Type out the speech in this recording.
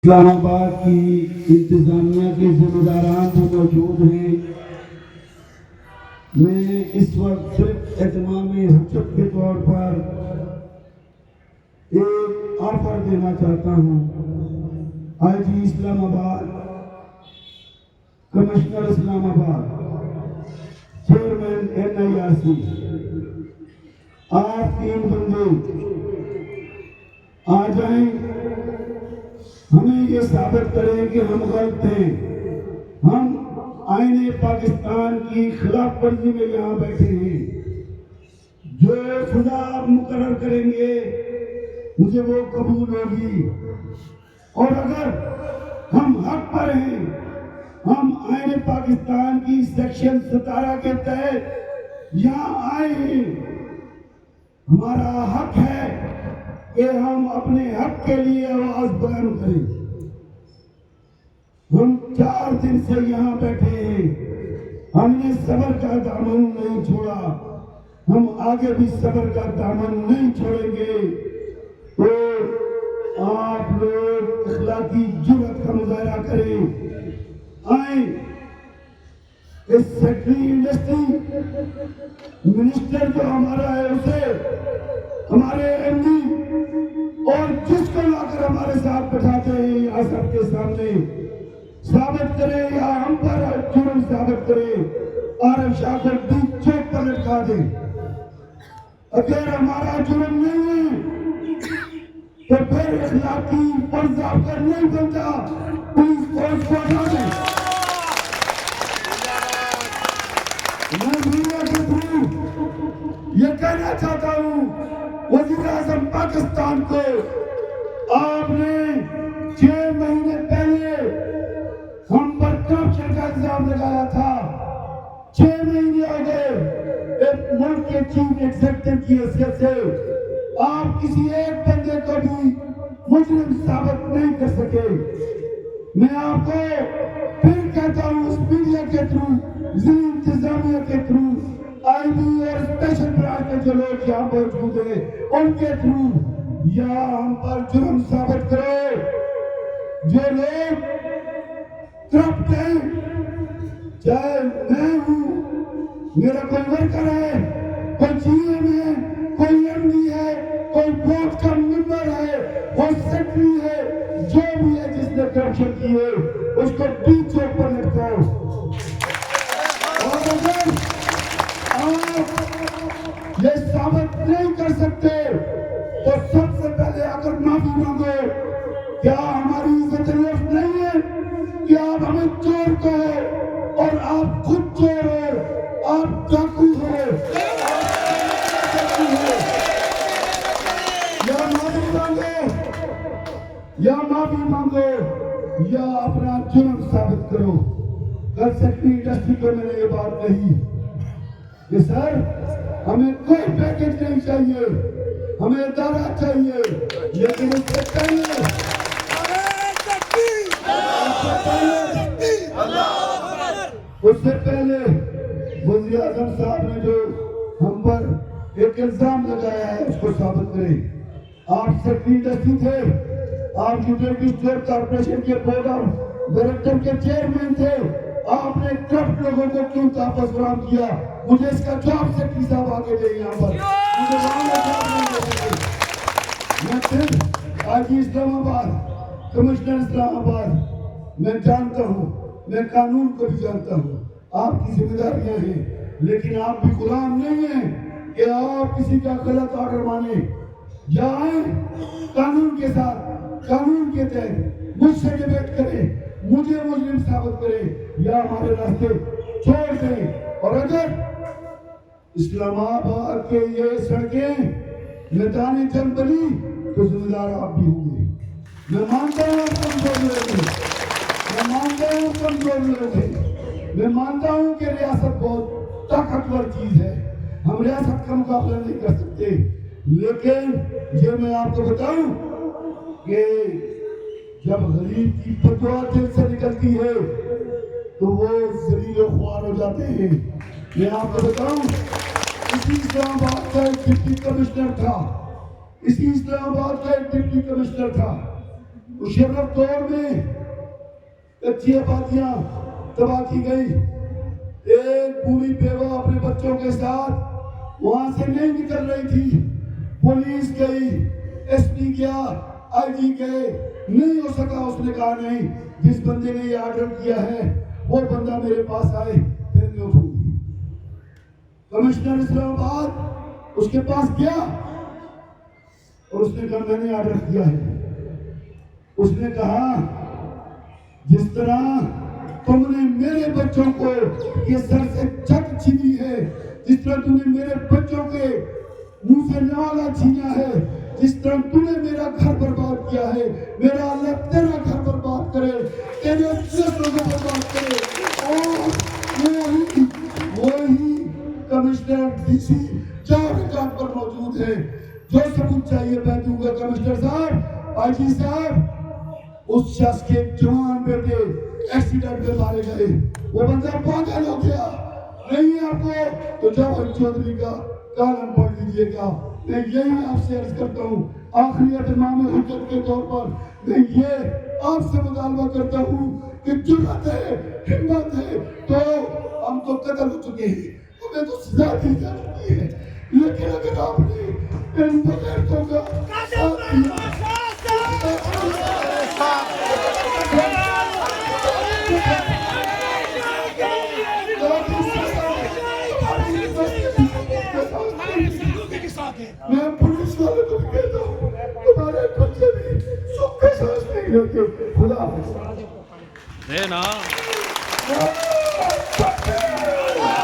اسلام آباد کی انتظامیہ کے ذمہ داران جو موجود ہیں، میں اس وقت صرف اہتمام حجت کے طور پر ایک آفر دینا چاہتا ہوں۔ آئی جی اسلام آباد، کمشنر اسلام آباد، چیئرمین NIRC، آپ 3 بندے آ جائیں، ہمیں یہ ثابت کریں کہ ہم غلط ہیں۔ ہم آئین پاکستان کی خلاف ورزی میں یہاں بیٹھے ہیں۔ جو سزا آپ مقرر کریں گے مجھے وہ قبول ہوگی، اور اگر ہم حق پر ہیں، ہم آئین پاکستان کی سیکشن 17 کے تحت یہاں آئے ہیں، ہمارا حق ہے کہ ہم اپنے حق کے لیے آواز بلند کریں۔ ہم 4 دن سے یہاں بیٹھے ہیں، ہم نے صبر کا دامن نہیں چھوڑا، ہم آگے بھی صبر کا دامن نہیں چھوڑیں گے۔ تو آپ لوگ اخلاقی جرأت کا مظاہرہ کریں، آئیں۔ اس سیکٹری انڈسٹری منسٹر جو ہمارا ہے اسے ہمارے MD اور جس کو لا کر ہمارے ساتھ بٹھاتے ہیں یہاں سب کے سامنے ثابت کرے، یا ہم پر جرم ثابت کرے، عارف شاہ کو بیچ چوک پر لٹکا دے۔ اگر ہمارا جرم نہیں ہے تو پھر اخلاقی فرض آپ کا نہیں بنتا، پولیس فورس کو ہٹا دیں۔ میں میڈیا کے تھرو یہ کہنا چاہتا ہوں وزیر اعظم پاکستان کو، آپ نے 6 مہینے پہلے ہم پر کرپشن کا الزام لگایا تھا۔ 6 مہینے ہو گئے ایک ملک کے چیف ایگزیکٹو کی حیثیت سے آپ کسی ایک بندے کو بھی مجرم ثابت نہیں کر سکے۔ میں آپ کو پھر کہتا ہوں اس میڈیا کے تھرو، ضلع انتظامیہ کے تھرو، IB اور اسپیشل برانچ میں جو لوگ یہاں موجود ہیں ان کے تھرو، یا ہم پر جرم ثابت کرو۔ جو لوگ کرپٹ ہیں، چاہے میں ہوں، میرا کوئی ورکر ہے، کوئی GM ہے، کوئی MD ہے، کوئی بورڈ کا ممبر ہے، کوئی سیکرٹری ہے، جو بھی ہے جس نے کرپشن کی ہے اس کو بیچ چوک پر لٹکاؤ۔ اور اگر آپ یہ ثابت نہیں کر سکتے تو سب سے پہلے اگر معافی مانگو۔ کیا ہماری عزت لفظ نہیں ہے کہ آپ ہمیں چور کہو، اور آپ خود چور ہو، آپ ڈاکو ہو، یا معافی مانگو یا اپنا جرم ثابت کرو۔ کل سیکٹری انڈسٹری کو میں نے یہ بات کہی کہ سر ہمیں کوئی پیکج نہیں چاہیے، ہمیں ادارہ چاہیے، لیکن اس سے پہلے وزیر اعظم صاحب نے جو ہم پر ایک الزام لگایا ہے اس کو ثابت کریں۔ آپ سیکٹری انڈسٹری تھے، آپ یوٹیلیٹی اسٹور کارپوریشن کے بورڈ آف ڈائریکٹر کے چیئرمین تھے، آپ نے کرپٹ لوگوں کو کیوں تحفظ فراہم کیا؟ مجھے اس کا جواب سیکٹری صاحب آگے دیں یہاں پر، مجھے وہاں جواب نہیں دے سکتے۔ میں صرف آج اسلام آباد، کمشنر اسلام آباد، میں جانتا ہوں، میں قانون کو بھی جانتا ہوں، آپ کی ذمہ داریاں ہیں، لیکن آپ بھی غلام نہیں ہیں کہ آپ کسی کا غلط آرڈر مانیں۔ یا آئیں قانون کے ساتھ، قانون کے تحت مجھ سے ڈیبیٹ کریں، مجھے مجرم ثابت کریں، یا ہمارے راستے چھوڑ دیں۔ اور اگر اسلام آباد کے یہ سڑکیں میدان جنگ بنی تو ذمہ دار آپ بھی ہوں گے۔ میں مانتا ہوں کمزور لوگ ہیں، میں مانتا ہوں کمزور لوگ ہیں، میں مانتا ہوں کہ ریاست بہت طاقتور چیز ہے، ہم ریاست کا مقابلہ نہیں کر سکتے، لیکن یہ میں آپ کو بتاؤں کہ جب غریب کی فتویٰ دل سے نکلتی ہے تو وہ ذلیل و خوار ہو جاتے ہیں۔ میں آپ کو بتاؤں اسی اسلام آباد کا ایک ڈپٹی کمشنر تھا، مشرف دور میں کچی آبادیاں تباہ کی گئی. ایک بوڑھی بیوہ اپنے بچوں کے ساتھ وہاں سے نہیں نکل رہی تھی. پولیس گئی, ایس پی گیا, آئی جی گئے, نہیں ہو سکا. اس نے کہا نہیں, جس بندے نے یہ آرڈر کیا ہے وہ بندہ میرے پاس آئے پھر میں اٹھوں گی. کمشنر اسلام آباد اس کے پاس گیا اور اس نے کہا میں نے آرڈر کیا ہے. اس نے کہا جس طرح تم نے میرے بچوں کو یہ سر سے چھت چھینی ہے, جس طرح تم نے میرے بچوں کے منہ سے نوالا چھینا ہے, جس طرح تم نے میرا گھر برباد کیا ہے, میرا اللہ تیرا گھر برباد کرے, تیرے نسلوں کو برباد کرے. اور وہی کمشنر ڈی سی 4 ریکارڈ پر موجود ہے. جو ثبوت چاہیے میں دوں گا. کمشنر صاحب, آئی جی صاحب, اس شخص کے جوان بیٹے ایکسیڈنٹ میں مارے گئے. وہ بندہ پاگل ہو گیا. نہیں آپ کو تو جواہر چودھری کا کالم پڑھ لیجیے گا. میں یہی آپ سے عرض کرتا ہوں, آخری اتمام حجت کے طور پر میں یہ آپ سے مطالبہ کرتا ہوں کہ جرأت ہے, ہمت ہے تو ہم تو قتل ہو چکے ہیں, ہمیں تو سزا دی جا چکی ہے, لیکن اگر آپ نے ان بغیرتوں کا ساتھ دیا میں پولیس والے کو بھی کہتا ہوں تمہارے بچے بھی سکھ کے سانس نہیں لیتے. خدا حافظ.